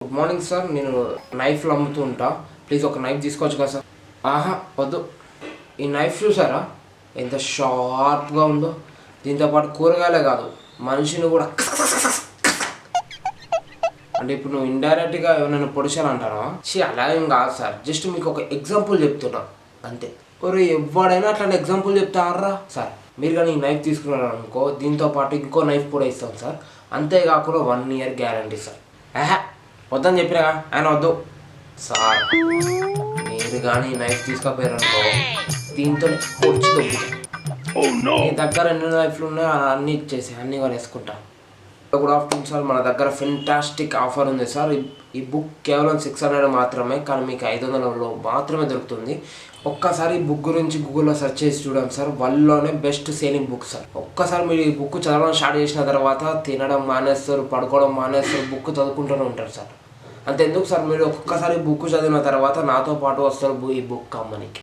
Good morning sir, నేను నైఫ్లు అమ్ముతూ ఉంటా. ప్లీజ్ ఒక నైఫ్ తీసుకోవచ్చు కదా సార్? ఆహా వద్దు. ఈ నైఫ్ చూసారా ఎంత షార్ప్గా ఉందో? దీంతోపాటు కూరగాయలే కాదు, మనిషిని కూడా అంటే ఇప్పుడు నువ్వు ఇండైరెక్ట్గా ఏమైనా పొడిచానంటారా? అలా ఏం కాదు సార్, జస్ట్ మీకు ఒక ఎగ్జాంపుల్ చెప్తున్నా అంతే. ఒరే ఎవడైనా అట్లాంటి ఎగ్జాంపుల్ చెప్తారా సార్? మీరు కానీ ఈ నైఫ్ తీసుకున్నారు అనుకో, దీంతోపాటు ఇంకో నైఫ్ కూడా ఇస్తాం సార్. అంతేకాకుండా 1 year గ్యారంటీ సార్. వద్దని చెప్పినా ఆయన వద్దు సార్. మీరు కానీ నైఫ్ తీసుకోపోయారు అనుకో, దీంతో పొడిచి దొబ్బుతాం. మీ దగ్గర ఎన్ని నైఫ్లు ఉన్నాయో అన్నీ ఇచ్చేసి అన్నీ కూడా వేసుకుంటా. గుడ్ ఆఫ్టర్నూన్ సార్, మన దగ్గర ఫెంటాస్టిక్ ఆఫర్ ఉంది సార్. ఈ బుక్ కేవలం 600 మాత్రమే, కానీ మీకు 500లో మాత్రమే దొరుకుతుంది. ఒక్కసారి ఈ బుక్ గురించి గూగుల్లో సెర్చ్ చేసి చూడండి సార్, వరల్డ్లోనే బెస్ట్ సేలింగ్ బుక్ సార్. ఒక్కసారి మీరు ఈ బుక్ చదవడం స్టార్ట్ చేసిన తర్వాత తినడం మానేస్తారు, పడుకోవడం మానేస్తారు, బుక్ చదువుకుంటూనే ఉంటారు సార్. అంతెందుకు సార్, మీరు ఒక్కసారి బుక్ చదివిన తర్వాత నాతో పాటు వస్తారు ఈ బుక్ అమ్మనికి.